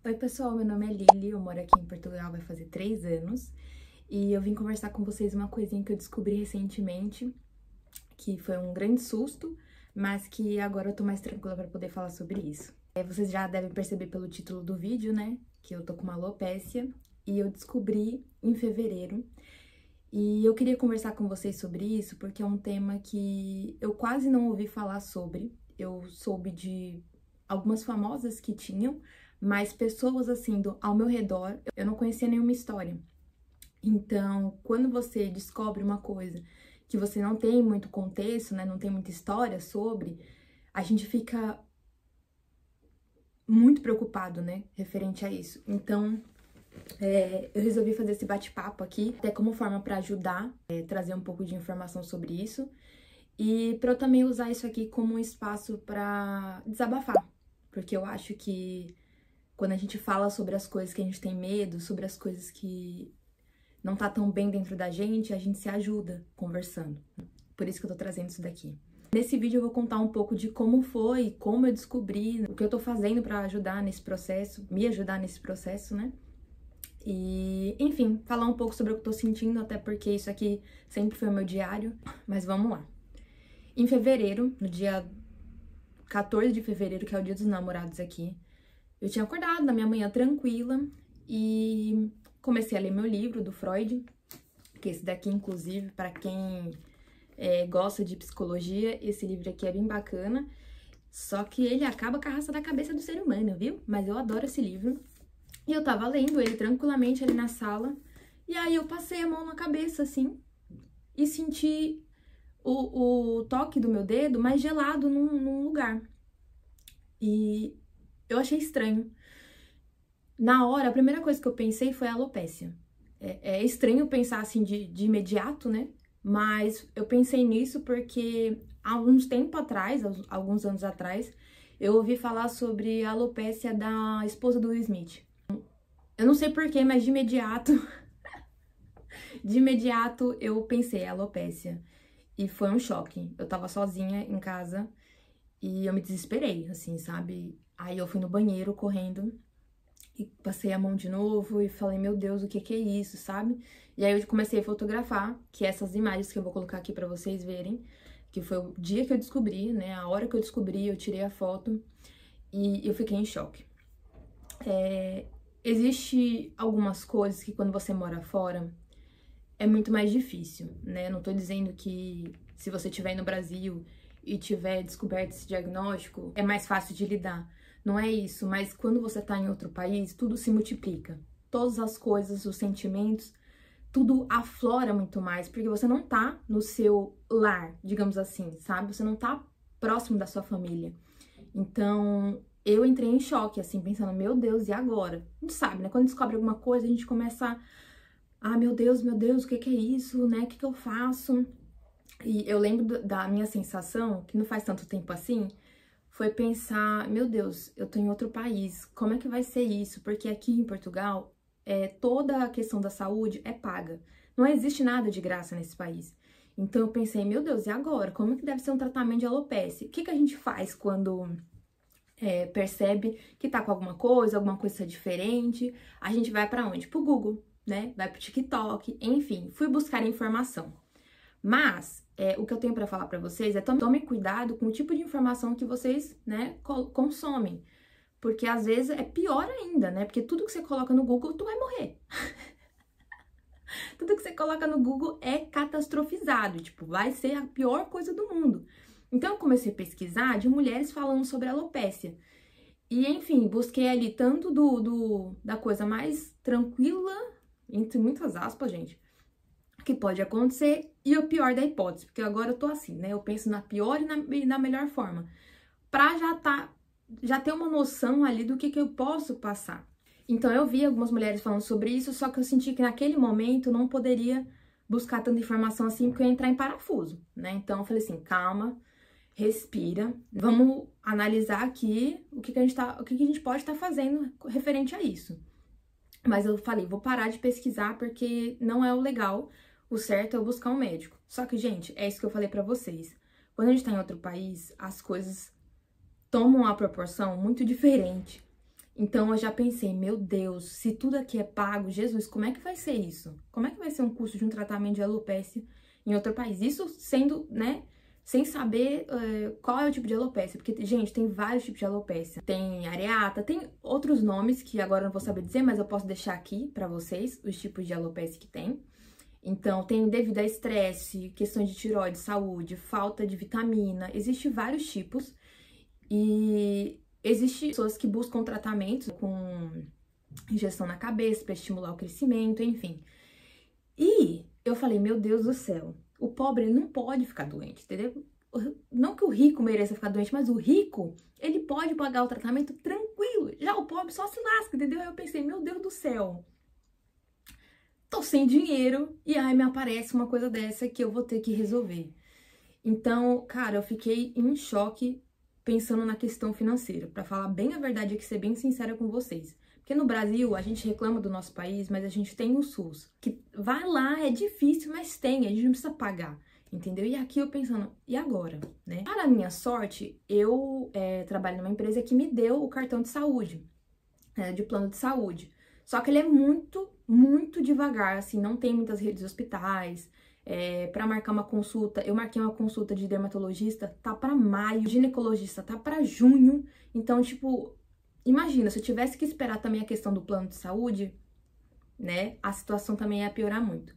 Oi pessoal, meu nome é Lili, eu moro aqui em Portugal vai fazer 3 anos e eu vim conversar com vocês uma coisinha que eu descobri recentemente, que foi um grande susto, mas que agora eu tô mais tranquila pra poder falar sobre isso. Vocês já devem perceber pelo título do vídeo, né, que eu tô com uma alopécia e eu descobri em fevereiro. E eu queria conversar com vocês sobre isso porque é um tema que eu quase não ouvi falar sobre. Eu soube de algumas famosas que tinham, mas pessoas assim ao meu redor, eu não conhecia nenhuma história. Então, quando você descobre uma coisa que você não tem muito contexto, né, não tem muita história sobre, a gente fica muito preocupado, né, referente a isso. Então, eu resolvi fazer esse bate-papo aqui, até como forma para ajudar, trazer um pouco de informação sobre isso e para eu também usar isso aqui como um espaço para desabafar, porque eu acho que quando a gente fala sobre as coisas que a gente tem medo, sobre as coisas que não tá tão bem dentro da gente, a gente se ajuda conversando. Por isso que eu tô trazendo isso daqui. Nesse vídeo eu vou contar um pouco de como foi, como eu descobri, o que eu tô fazendo para ajudar nesse processo, me ajudar nesse processo, né? E, enfim, falar um pouco sobre o que eu tô sentindo, até porque isso aqui sempre foi o meu diário, mas vamos lá. Em fevereiro, no dia 14 de fevereiro, que é o dia dos namorados aqui, eu tinha acordado na minha manhã tranquila e comecei a ler meu livro do Freud, que esse daqui, inclusive, para quem gosta de psicologia, esse livro aqui é bem bacana, só que ele acaba com a raça da cabeça do ser humano, viu? Mas eu adoro esse livro. E eu tava lendo ele tranquilamente ali na sala, e aí eu passei a mão na cabeça, assim, e senti o toque do meu dedo mais gelado num lugar. E eu achei estranho. Na hora, a primeira coisa que eu pensei foi a alopécia. É estranho pensar assim de imediato, né? Mas eu pensei nisso porque há alguns anos atrás, eu ouvi falar sobre a alopécia da esposa do Will Smith. Eu não sei porquê, mas de imediato eu pensei alopécia. E foi um choque. Eu tava sozinha em casa e eu me desesperei, assim, sabe? Aí eu fui no banheiro correndo e passei a mão de novo e falei, meu Deus, o que que é isso, sabe? E aí eu comecei a fotografar, que essas imagens que eu vou colocar aqui pra vocês verem, que foi o dia que eu descobri, né? A hora que eu descobri, eu tirei a foto e eu fiquei em choque. Existe algumas coisas que quando você mora fora é muito mais difícil, né? Não tô dizendo que se você estiver no Brasil e tiver descoberto esse diagnóstico, é mais fácil de lidar. Não é isso, mas quando você tá em outro país, tudo se multiplica. Todas as coisas, os sentimentos, tudo aflora muito mais, porque você não tá no seu lar, digamos assim, sabe? Você não tá próximo da sua família. Então, eu entrei em choque, assim, pensando, meu Deus, e agora? Não sabe, né? Quando descobre alguma coisa, a gente começa a, meu Deus, o que que é isso, né? O que que eu faço? E eu lembro da minha sensação, que não faz tanto tempo assim, foi pensar, meu Deus, eu tô em outro país, como é que vai ser isso? Porque aqui em Portugal, toda a questão da saúde é paga. Não existe nada de graça nesse país. Então eu pensei, meu Deus, e agora? Como é que deve ser um tratamento de alopecia? O que que a gente faz quando percebe que tá com alguma coisa tá diferente? A gente vai pra onde? Pro Google, né? Vai pro TikTok, enfim, fui buscar informação. Mas o que eu tenho para falar para vocês é tomem cuidado com o tipo de informação que vocês, né, consomem. Porque às vezes é pior ainda, né? Porque tudo que você coloca no Google, tu vai morrer. Tudo que você coloca no Google é catastrofizado, tipo, vai ser a pior coisa do mundo. Então eu comecei a pesquisar de mulheres falando sobre alopécia. E enfim, busquei ali tanto da coisa mais tranquila, entre muitas aspas, gente, que pode acontecer, e o pior da hipótese, porque agora eu tô assim, né? Eu penso na pior e na melhor forma, pra já ter uma noção ali do que eu posso passar. Então eu vi algumas mulheres falando sobre isso, só que eu senti que naquele momento eu não poderia buscar tanta informação assim, porque eu ia entrar em parafuso, né? Então eu falei assim, calma, respira, vamos analisar aqui o que a gente pode estar fazendo referente a isso. Mas eu falei, vou parar de pesquisar porque não é o legal. O certo é eu buscar um médico. Só que, gente, é isso que eu falei pra vocês. Quando a gente tá em outro país, as coisas tomam uma proporção muito diferente. Então eu já pensei, meu Deus, se tudo aqui é pago, Jesus, como é que vai ser isso? Como é que vai ser um custo de um tratamento de alopecia em outro país? Isso sendo, né, sem saber qual é o tipo de alopecia, porque, gente, tem vários tipos de alopecia. Tem areata, tem outros nomes que agora eu não vou saber dizer, mas eu posso deixar aqui pra vocês os tipos de alopecia que tem. Então, tem devido a estresse, questões de tireoide, saúde, falta de vitamina, existem vários tipos. E existem pessoas que buscam tratamento com injeção na cabeça para estimular o crescimento, enfim. E eu falei, meu Deus do céu, o pobre não pode ficar doente, entendeu? Não que o rico mereça ficar doente, mas o rico, ele pode pagar o tratamento tranquilo. Já o pobre só se lasca, entendeu? Aí eu pensei, meu Deus do céu, tô sem dinheiro e aí me aparece uma coisa dessa que eu vou ter que resolver. Então, cara, eu fiquei em choque pensando na questão financeira. Pra falar bem a verdade aqui, ser bem sincera com vocês. Porque no Brasil, a gente reclama do nosso país, mas a gente tem o SUS. Que vai lá, é difícil, mas tem, a gente não precisa pagar, entendeu? E aqui eu pensando, e agora, né? Para minha sorte, eu trabalho numa empresa que me deu o cartão de saúde, de plano de saúde. Só que ele é muito, muito devagar, assim, não tem muitas redes de hospitais. Para marcar uma consulta, eu marquei uma consulta de dermatologista, tá para maio, ginecologista tá para junho. Então, tipo, imagina, se eu tivesse que esperar também a questão do plano de saúde, né, a situação também ia piorar muito.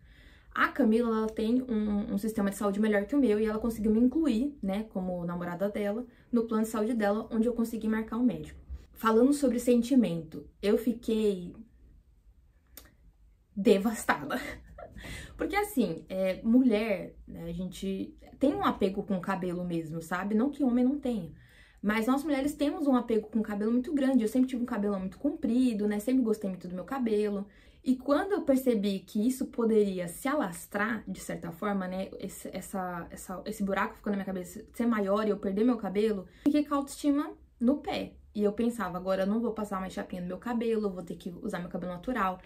A Camila, ela tem um sistema de saúde melhor que o meu e ela conseguiu me incluir, né, como namorada dela, no plano de saúde dela, onde eu consegui marcar um médico. Falando sobre sentimento, eu fiquei devastada. Porque assim, mulher, né, a gente tem um apego com o cabelo mesmo, sabe? Não que homem não tenha. Mas nós mulheres temos um apego com o cabelo muito grande. Eu sempre tive um cabelo muito comprido, né? Sempre gostei muito do meu cabelo. E quando eu percebi que isso poderia se alastrar, de certa forma, né? Esse buraco ficou na minha cabeça ser maior e eu perder meu cabelo, fiquei com a autoestima no pé. E eu pensava, agora eu não vou passar mais chapinha no meu cabelo, vou ter que usar meu cabelo natural.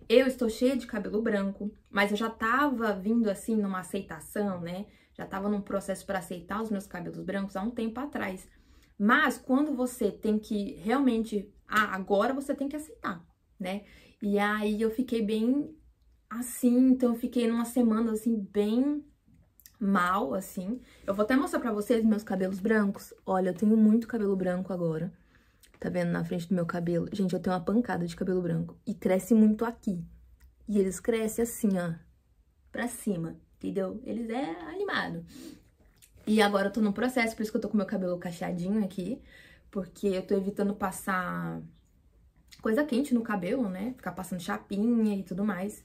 Eu estou cheia de cabelo branco, mas eu já tava vindo assim numa aceitação, né? Já tava num processo para aceitar os meus cabelos brancos há um tempo atrás. Mas quando você tem que realmente, agora você tem que aceitar, né? E aí eu fiquei bem assim, então eu fiquei numa semana assim bem mal, assim. Eu vou até mostrar pra vocês meus cabelos brancos. Olha, eu tenho muito cabelo branco agora. Tá vendo na frente do meu cabelo? Gente, eu tenho uma pancada de cabelo branco. E cresce muito aqui. E eles crescem assim, ó. Pra cima, entendeu? Eles é animado. E agora eu tô no processo, por isso que eu tô com meu cabelo cacheadinho aqui. Porque eu tô evitando passar coisa quente no cabelo, né? Ficar passando chapinha e tudo mais.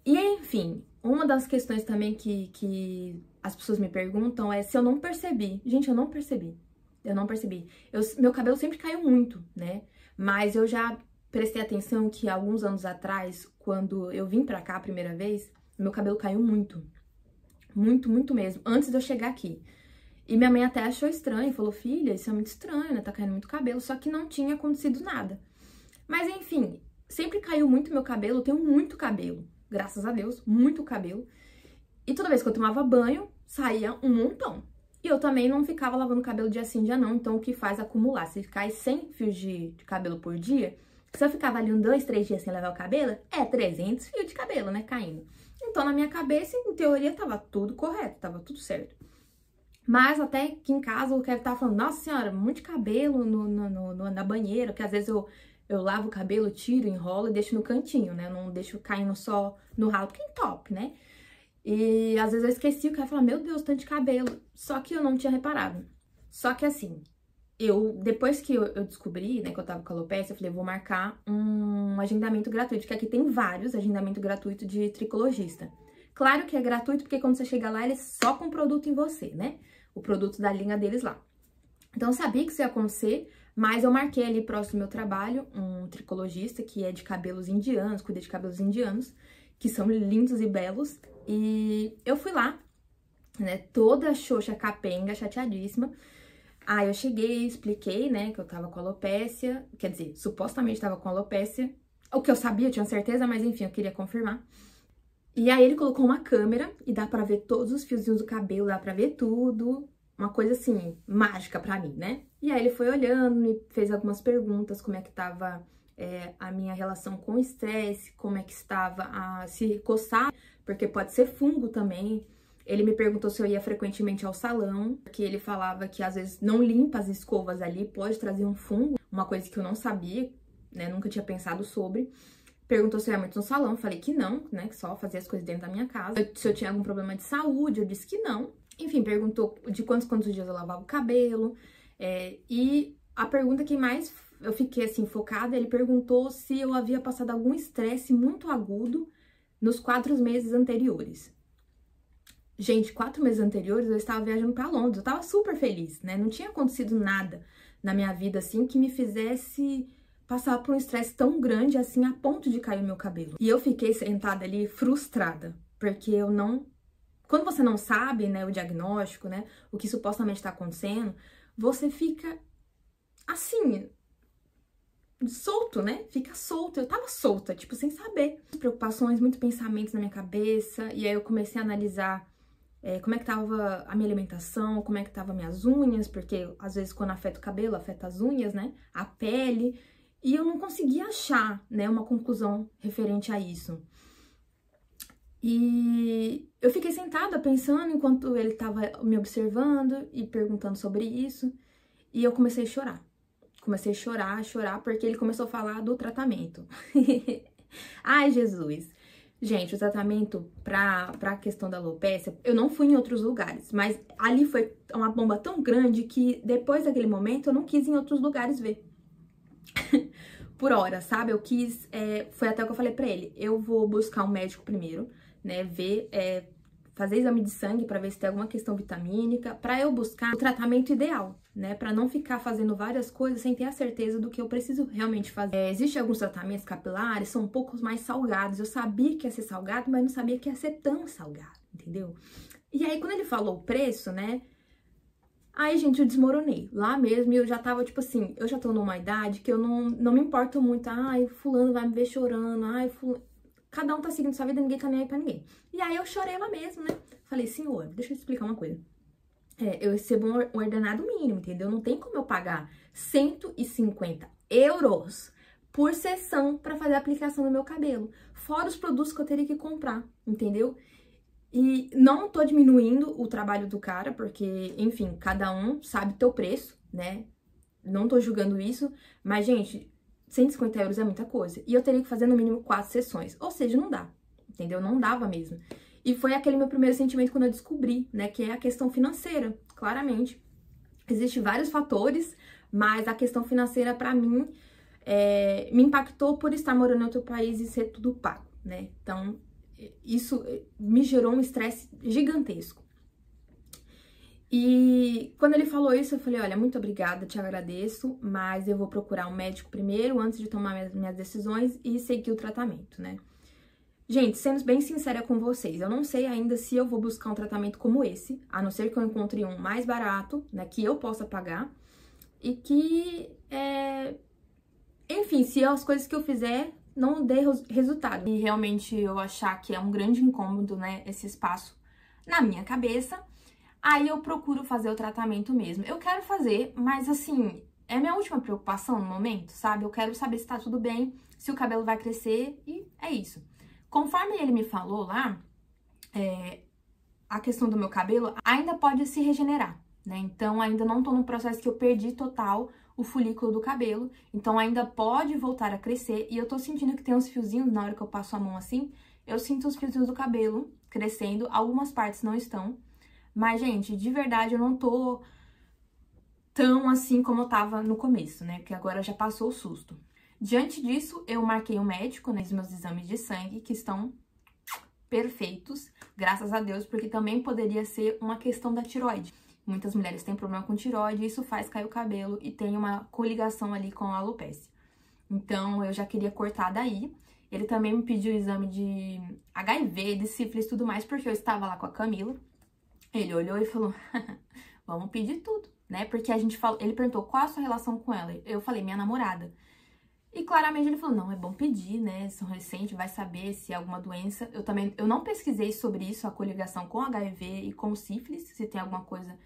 E enfim, uma das questões também que as pessoas me perguntam é se eu não percebi. Gente, eu não percebi. Eu não percebi. Meu cabelo sempre caiu muito, né? Mas eu já prestei atenção que alguns anos atrás, quando eu vim pra cá a primeira vez, meu cabelo caiu muito. Muito, muito mesmo. Antes de eu chegar aqui. E minha mãe até achou estranho. Falou, filha, isso é muito estranho, né? Tá caindo muito cabelo. Só que não tinha acontecido nada. Mas enfim, sempre caiu muito meu cabelo. Eu tenho muito cabelo. Graças a Deus, muito cabelo. E toda vez que eu tomava banho, saía um montão. E eu também não ficava lavando cabelo dia sim, dia não. Então, o que faz acumular? Se cai 100 fios de cabelo por dia, se eu ficava ali 2, 3 dias sem lavar o cabelo, 300 fios de cabelo, né, caindo. Então, na minha cabeça, em teoria, tava tudo correto, tava tudo certo. Mas até que em casa, o Kevin tava falando, nossa senhora, muito cabelo na banheira, que às vezes eu lavo o cabelo, tiro, enrolo e deixo no cantinho, né? Eu não deixo caindo só no ralo, porque é top, né? E às vezes eu esqueci, o cara fala, meu Deus, tanto de cabelo. Só que eu não tinha reparado. Só que assim, depois que eu descobri, né, que eu tava com alopecia, eu falei, vou marcar um agendamento gratuito, que aqui tem vários agendamentos gratuitos de tricologista. Claro que é gratuito, porque quando você chega lá, eles só com o produto em você, né? O produto da linha deles lá. Então, eu sabia que isso ia acontecer, mas eu marquei ali próximo do meu trabalho um tricologista, que é de cabelos indianos, cuida de cabelos indianos, que são lindos e belos. E eu fui lá, né, toda xoxa, capenga, chateadíssima. Aí eu cheguei, expliquei, né, que eu tava com alopecia, quer dizer, supostamente tava com alopecia. O que eu sabia, eu tinha certeza, mas enfim, eu queria confirmar. E aí ele colocou uma câmera e dá pra ver todos os fiozinhos do cabelo, dá pra ver tudo. Uma coisa assim, mágica pra mim, né? E aí ele foi olhando, me fez algumas perguntas, como é que tava a minha relação com o estresse, como é que estava a se coçar, porque pode ser fungo também. Ele me perguntou se eu ia frequentemente ao salão, porque ele falava que às vezes não limpa as escovas ali, pode trazer um fungo, uma coisa que eu não sabia, né, nunca tinha pensado sobre. Perguntou se eu ia muito no salão, eu falei que não, né, que só fazia as coisas dentro da minha casa. Se eu tinha algum problema de saúde, eu disse que não. Enfim, perguntou de quantos dias eu lavava o cabelo. E a pergunta que mais eu fiquei assim focada, ele perguntou se eu havia passado algum estresse muito agudo nos 4 meses anteriores. Gente, 4 meses anteriores eu estava viajando para Londres, eu estava super feliz, né? Não tinha acontecido nada na minha vida assim que me fizesse passar por um estresse tão grande assim a ponto de cair o meu cabelo. E eu fiquei sentada ali frustrada, porque eu não... Quando você não sabe, né, o diagnóstico, né, o que supostamente está acontecendo, você fica assim, solto, né? Fica solto. Eu tava solta, tipo, sem saber. Preocupações, muitos pensamentos na minha cabeça. E aí eu comecei a analisar como é que tava a minha alimentação, como é que tava minhas unhas, porque às vezes quando afeta o cabelo, afeta as unhas, né? A pele. E eu não conseguia achar, né, uma conclusão referente a isso. E eu fiquei sentada pensando enquanto ele tava me observando e perguntando sobre isso. E eu comecei a chorar. Comecei a chorar, porque ele começou a falar do tratamento. Ai, Jesus! Gente, o tratamento pra questão da alopecia, eu não fui em outros lugares, mas ali foi uma bomba tão grande que depois daquele momento eu não quis ir em outros lugares ver. Por hora, sabe? Eu quis, foi até o que eu falei pra ele, eu vou buscar um médico primeiro, né, ver, fazer exame de sangue pra ver se tem alguma questão vitamínica, pra eu buscar o tratamento ideal, né, pra não ficar fazendo várias coisas sem ter a certeza do que eu preciso realmente fazer. Existem alguns tratamentos capilares, são um pouco mais salgados, eu sabia que ia ser salgado, mas não sabia que ia ser tão salgado, entendeu? E aí, quando ele falou o preço, né, aí, gente, eu desmoronei. Lá mesmo, eu já tava, tipo assim, eu já tô numa idade que eu não me importo muito. Ai, fulano vai me ver chorando. Ai, fulano... Cada um tá seguindo sua vida, ninguém tá nem aí pra ninguém. E aí, eu chorei lá mesmo, né? Falei, senhor, deixa eu te explicar uma coisa. Eu recebo um ordenado mínimo, entendeu? Não tem como eu pagar 150 euros por sessão pra fazer a aplicação no meu cabelo. Fora os produtos que eu teria que comprar, entendeu? E não tô diminuindo o trabalho do cara, porque, enfim, cada um sabe teu preço, né? Não tô julgando isso, mas, gente, 150 euros é muita coisa. E eu teria que fazer no mínimo 4 sessões. Ou seja, não dá, entendeu? Não dava mesmo. E foi aquele meu primeiro sentimento quando eu descobri, né? Que é a questão financeira, claramente. Existem vários fatores, mas a questão financeira, pra mim, me impactou por estar morando em outro país e ser tudo pago, né? Então... isso me gerou um estresse gigantesco. E quando ele falou isso, eu falei, olha, muito obrigada, te agradeço, mas eu vou procurar um médico primeiro, antes de tomar minhas decisões e seguir o tratamento, né? Gente, sendo bem sincera com vocês, eu não sei ainda se eu vou buscar um tratamento como esse, a não ser que eu encontre um mais barato, né, que eu possa pagar, e que, enfim, se as coisas que eu fizer não dê resultado. E realmente eu achar que é um grande incômodo, né, esse espaço na minha cabeça, aí eu procuro fazer o tratamento mesmo. Eu quero fazer, mas assim, é minha última preocupação no momento, sabe? Eu quero saber se tá tudo bem, se o cabelo vai crescer e é isso. Conforme ele me falou lá, a questão do meu cabelo ainda pode se regenerar, né? Então ainda não tô no processo que eu perdi total o folículo do cabelo, então ainda pode voltar a crescer, e eu tô sentindo que tem uns fiozinhos, na hora que eu passo a mão assim, eu sinto os fiozinhos do cabelo crescendo, algumas partes não estão, mas, gente, de verdade, eu não tô tão assim como eu tava no começo, né, porque agora já passou o susto. Diante disso, eu marquei um médico, né, os meus exames de sangue, que estão perfeitos, graças a Deus, porque também poderia ser uma questão da tireoide. Muitas mulheres têm problema com tireoide e isso faz cair o cabelo e tem uma coligação ali com a alopecia. Então, eu já queria cortar daí. Ele também me pediu o exame de HIV, de sífilis e tudo mais, porque eu estava lá com a Camila. Ele olhou e falou, vamos pedir tudo, né? Porque a gente falou, ele perguntou, qual a sua relação com ela? Eu falei, minha namorada. E claramente ele falou, não, é bom pedir, né? São recentes, vai saber se é alguma doença. Eu não pesquisei sobre isso, a coligação com HIV e com sífilis, se tem alguma coisa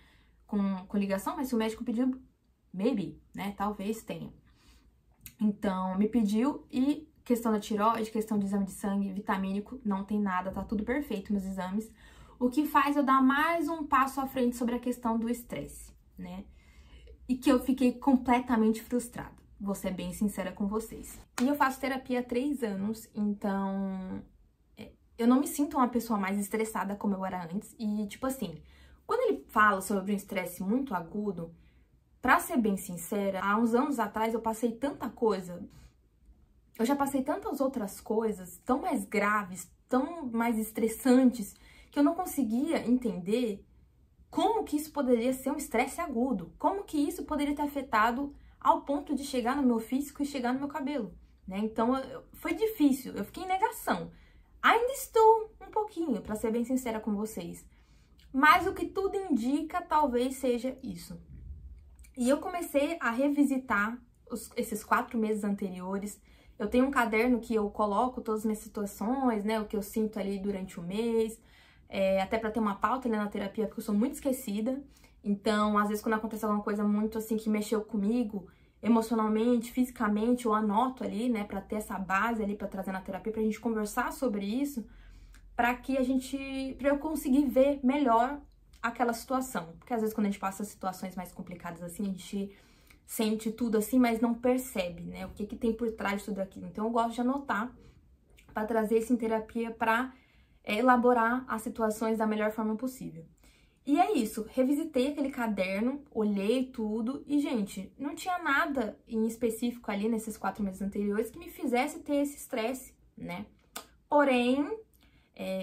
com ligação, mas se o médico pediu, maybe, né? Talvez tenha. Então, me pediu e questão da tireoide, questão de exame de sangue, vitamínico, não tem nada, tá tudo perfeito meus exames. O que faz eu dar mais um passo à frente sobre a questão do estresse, né? E que eu fiquei completamente frustrada, vou ser bem sincera com vocês. E eu faço terapia há 3 anos, então eu não me sinto uma pessoa mais estressada como eu era antes. E, tipo assim, quando ele fala sobre um estresse muito agudo, pra ser bem sincera, há uns anos atrás eu passei tanta coisa, eu já passei tantas outras coisas tão mais graves, tão mais estressantes, que eu não conseguia entender como que isso poderia ser um estresse agudo, como que isso poderia ter afetado ao ponto de chegar no meu físico e chegar no meu cabelo, né? Então, foi difícil, eu fiquei em negação. Ainda estou um pouquinho, pra ser bem sincera com vocês. Mas o que tudo indica, talvez seja isso. E eu comecei a revisitar esses 4 meses anteriores. Eu tenho um caderno que eu coloco todas as minhas situações, né? O que eu sinto ali durante o mês. Até pra ter uma pauta ali na terapia, porque eu sou muito esquecida. Então, às vezes, quando acontece alguma coisa muito assim que mexeu comigo, emocionalmente, fisicamente, eu anoto ali, né? Pra ter essa base ali pra trazer na terapia, pra gente conversar sobre isso, pra eu conseguir ver melhor aquela situação. Porque às vezes quando a gente passa situações mais complicadas assim, a gente sente tudo assim, mas não percebe, né? O que tem por trás de tudo aquilo. Então eu gosto de anotar pra trazer isso em terapia pra elaborar as situações da melhor forma possível. E é isso, revisitei aquele caderno, olhei tudo e, gente, não tinha nada em específico ali nesses 4 meses anteriores que me fizesse ter esse estresse, né? Porém,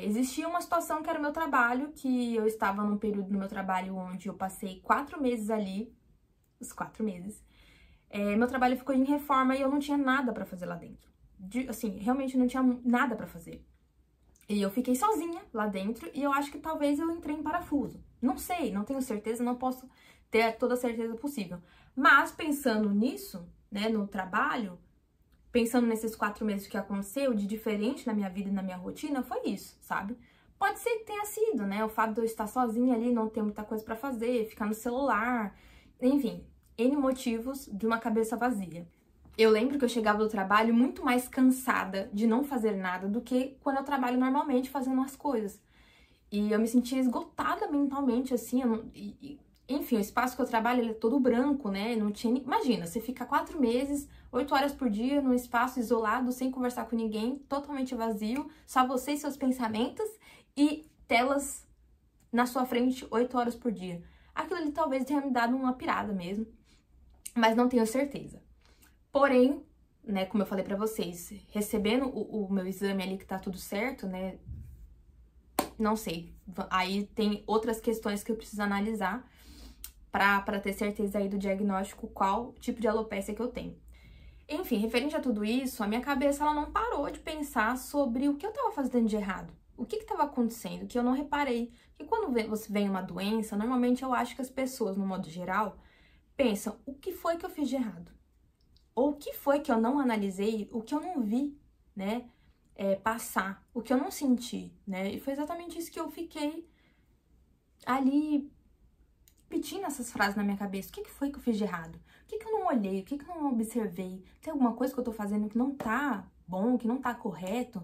existia uma situação que era o meu trabalho, que eu estava num período no meu trabalho onde eu passei 4 meses ali, os 4 meses. Meu trabalho ficou em reforma e eu não tinha nada pra fazer lá dentro. Assim, realmente não tinha nada pra fazer. E eu fiquei sozinha lá dentro e eu acho que talvez eu entrei em parafuso. Não sei, não tenho certeza, não posso ter toda a certeza possível. Mas pensando nisso, né, no trabalho, pensando nesses 4 meses que aconteceu, de diferente na minha vida e na minha rotina, foi isso, sabe? Pode ser que tenha sido, né, o fato de eu estar sozinha ali, não ter muita coisa pra fazer, ficar no celular, enfim, N motivos de uma cabeça vazia. Eu lembro que eu chegava do trabalho muito mais cansada de não fazer nada do que quando eu trabalho normalmente fazendo as coisas. E eu me sentia esgotada mentalmente, assim, enfim, o espaço que eu trabalho ele é todo branco, né? Não tinha. Imagina, você fica 4 meses, 8 horas por dia, num espaço isolado, sem conversar com ninguém, totalmente vazio, só você e seus pensamentos e telas na sua frente 8 horas por dia. Aquilo ali talvez tenha me dado uma pirada mesmo, mas não tenho certeza. Porém, né, como eu falei pra vocês, recebendo o meu exame ali que tá tudo certo, né, não sei. Aí tem outras questões que eu preciso analisar pra ter certeza aí do diagnóstico, qual tipo de alopécia que eu tenho. Enfim, referente a tudo isso, a minha cabeça ela não parou de pensar sobre o que eu tava fazendo de errado. O que tava acontecendo, que eu não reparei. Porque quando você vem uma doença, normalmente eu acho que as pessoas, no modo geral, pensam, o que foi que eu fiz de errado? Ou o que foi que eu não analisei, o que eu não vi, né, passar, o que eu não senti, né? E foi exatamente isso que eu fiquei ali repetindo essas frases na minha cabeça. O que foi que eu fiz de errado? O que eu não olhei? O que eu não observei? Tem alguma coisa que eu tô fazendo que não tá bom, que não tá correto?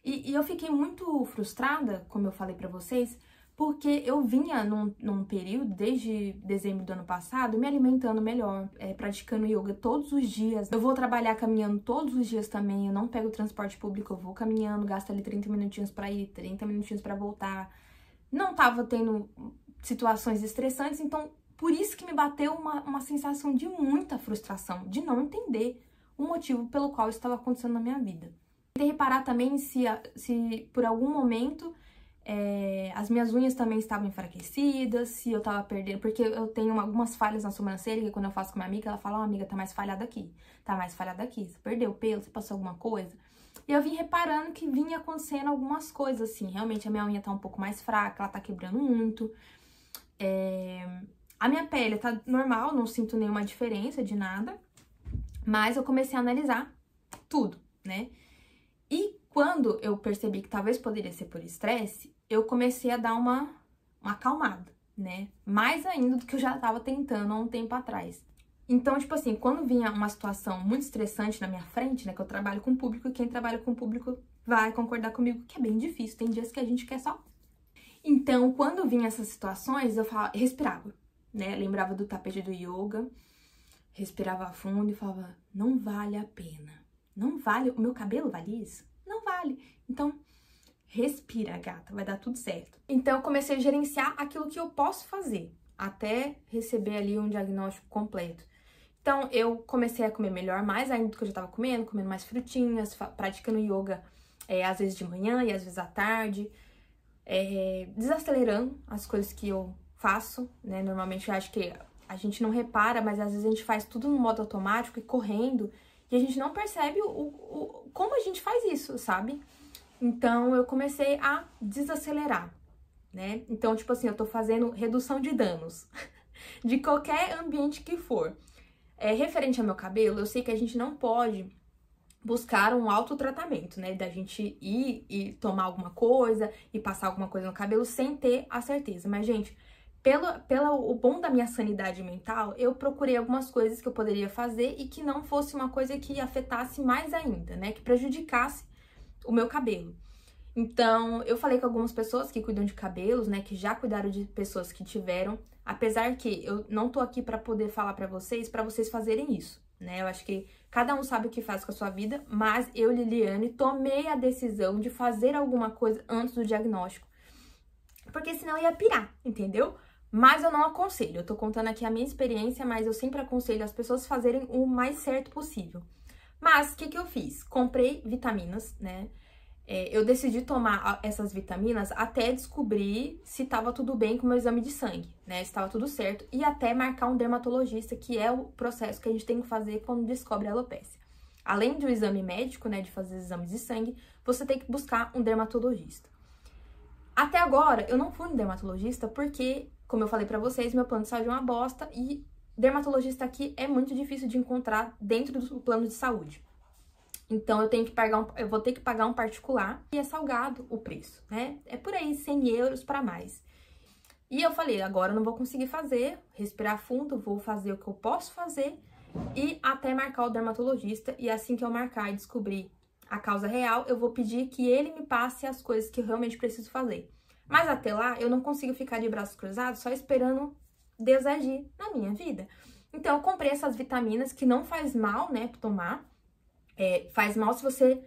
E eu fiquei muito frustrada, como eu falei pra vocês, porque eu vinha num período, desde dezembro do ano passado, me alimentando melhor, praticando yoga todos os dias. Eu vou trabalhar caminhando todos os dias também, eu não pego transporte público, eu vou caminhando, gasto ali 30 minutinhos pra ir, 30 minutinhos pra voltar. Não tava tendo situações estressantes, então por isso que me bateu uma sensação de muita frustração, de não entender o motivo pelo qual isso estava acontecendo na minha vida. Tentei reparar também se por algum momento as minhas unhas também estavam enfraquecidas, se eu tava perdendo, porque eu tenho algumas falhas na sobrancelha, que quando eu faço com minha amiga, ela fala, amiga, tá mais falhada aqui, você perdeu o pelo, você passou alguma coisa? E eu vim reparando que vinha acontecendo algumas coisas, assim, realmente a minha unha tá um pouco mais fraca, ela tá quebrando muito, a minha pele tá normal, não sinto nenhuma diferença de nada, mas eu comecei a analisar tudo, né? E quando eu percebi que talvez poderia ser por estresse, eu comecei a dar uma acalmada, né? Mais ainda do que eu já tava tentando há um tempo atrás. Então, tipo assim, quando vinha uma situação muito estressante na minha frente, né, que eu trabalho com público, e quem trabalha com público vai concordar comigo que é bem difícil, tem dias que a gente quer só. Então, quando vinha essas situações, eu respirava, né, lembrava do tapete do yoga, respirava fundo e falava, não vale a pena, não vale, o meu cabelo vale isso? Não vale. Então, respira, gata, vai dar tudo certo. Então, eu comecei a gerenciar aquilo que eu posso fazer, até receber ali um diagnóstico completo. Então, eu comecei a comer melhor, mais ainda do que eu já tava comendo mais frutinhas, praticando yoga, às vezes de manhã e às vezes à tarde, desacelerando as coisas que eu faço, né? Normalmente eu acho que a gente não repara, mas às vezes a gente faz tudo no modo automático e correndo, e a gente não percebe como a gente faz isso, sabe? Então, eu comecei a desacelerar, né? Então, tipo assim, eu tô fazendo redução de danos, de qualquer ambiente que for. Referente ao meu cabelo, eu sei que a gente não pode buscar um autotratamento, né? Da gente ir e tomar alguma coisa e passar alguma coisa no cabelo sem ter a certeza. Mas, gente, o bom da minha sanidade mental, eu procurei algumas coisas que eu poderia fazer e que não fosse uma coisa que afetasse mais ainda, né? Que prejudicasse o meu cabelo. Então, eu falei com algumas pessoas que cuidam de cabelos, né, que já cuidaram de pessoas que tiveram, apesar que eu não tô aqui pra poder falar pra vocês fazerem isso, né? Eu acho que cada um sabe o que faz com a sua vida, mas eu, Liliane, tomei a decisão de fazer alguma coisa antes do diagnóstico, porque senão eu ia pirar, entendeu? Mas eu não aconselho, eu tô contando aqui a minha experiência, mas eu sempre aconselho as pessoas fazerem o mais certo possível. Mas, o que eu fiz? Comprei vitaminas, né? Eu decidi tomar essas vitaminas até descobrir se estava tudo bem com o meu exame de sangue, né? Se estava tudo certo. E até marcar um dermatologista, que é o processo que a gente tem que fazer quando descobre a alopecia. Além do exame médico, né, de fazer exames de sangue, você tem que buscar um dermatologista. Até agora, eu não fui no dermatologista porque, como eu falei pra vocês, meu plano de saúde é uma bosta e dermatologista aqui é muito difícil de encontrar dentro do plano de saúde. Então, eu vou ter que pagar um particular e é salgado o preço, né? É por aí, 100 euros para mais. E eu falei, agora eu não vou conseguir fazer, respirar fundo, vou fazer o que eu posso fazer e até marcar o dermatologista. E assim que eu marcar e descobrir a causa real, eu vou pedir que ele me passe as coisas que eu realmente preciso fazer. Mas até lá, eu não consigo ficar de braços cruzados só esperando Deus agir na minha vida. Então, eu comprei essas vitaminas que não faz mal, né, tomar. Faz mal se você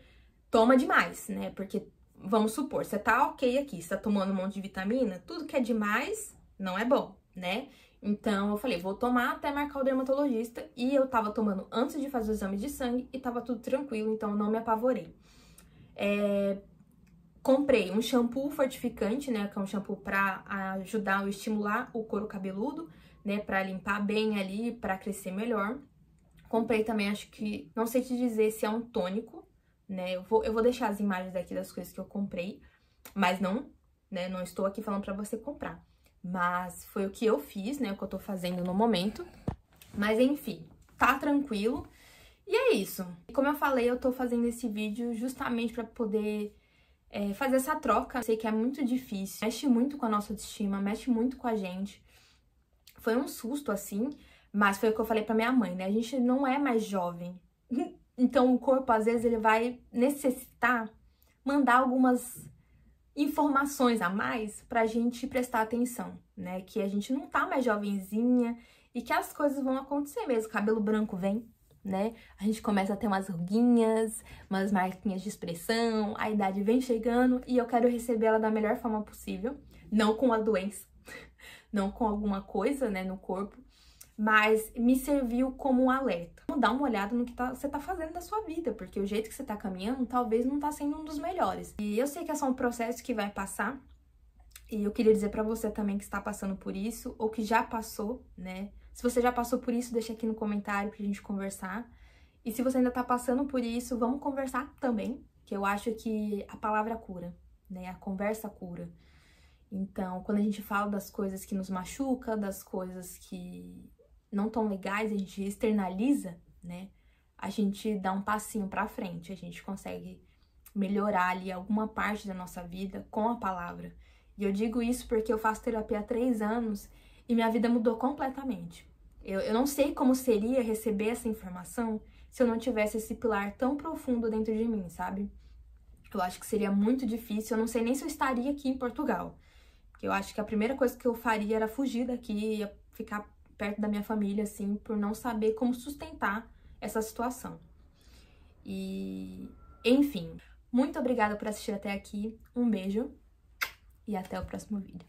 toma demais, né? Porque, vamos supor, você tá ok aqui, você tá tomando um monte de vitamina, tudo que é demais não é bom, né? Então, eu falei, vou tomar até marcar o dermatologista. E eu tava tomando antes de fazer o exame de sangue e tava tudo tranquilo, então eu não me apavorei. Comprei um shampoo fortificante, né? Que é um shampoo pra ajudar a estimular o couro cabeludo, né? Pra limpar bem ali, pra crescer melhor. Comprei também, acho que, não sei te dizer se é um tônico, né? Eu vou deixar as imagens aqui das coisas que eu comprei, mas não, né? Não estou aqui falando pra você comprar. Mas foi o que eu fiz, né? O que eu tô fazendo no momento. Mas enfim, tá tranquilo. E é isso. E como eu falei, eu tô fazendo esse vídeo justamente pra poder fazer essa troca. Eu sei que é muito difícil, mexe muito com a nossa autoestima, mexe muito com a gente. Foi um susto, assim. Mas foi o que eu falei pra minha mãe, né? A gente não é mais jovem. Então, o corpo, às vezes, ele vai necessitar mandar algumas informações a mais pra gente prestar atenção, né? Que a gente não tá mais jovenzinha e que as coisas vão acontecer mesmo. O cabelo branco vem, né? A gente começa a ter umas ruguinhas, umas marquinhas de expressão, a idade vem chegando e eu quero receber ela da melhor forma possível. Não com a doença, não com alguma coisa, né, no corpo. Mas me serviu como um alerta. Dá uma olhada no que você tá fazendo da sua vida, porque o jeito que você tá caminhando talvez não tá sendo um dos melhores. E eu sei que é só um processo que vai passar, e eu queria dizer pra você também que está passando por isso, ou que já passou, né? Se você já passou por isso, deixa aqui no comentário pra gente conversar. E se você ainda tá passando por isso, vamos conversar também, que eu acho que a palavra cura, né? A conversa cura. Então, quando a gente fala das coisas que nos machucam, das coisas que não tão legais, a gente externaliza, né? A gente dá um passinho pra frente, a gente consegue melhorar ali alguma parte da nossa vida com a palavra. E eu digo isso porque eu faço terapia há 3 anos e minha vida mudou completamente. Eu não sei como seria receber essa informação se eu não tivesse esse pilar tão profundo dentro de mim, sabe? Eu acho que seria muito difícil, eu não sei nem se eu estaria aqui em Portugal. Porque eu acho que a primeira coisa que eu faria era fugir daqui, ia ficar perto da minha família, assim, por não saber como sustentar essa situação. E, enfim, muito obrigada por assistir até aqui, um beijo e até o próximo vídeo.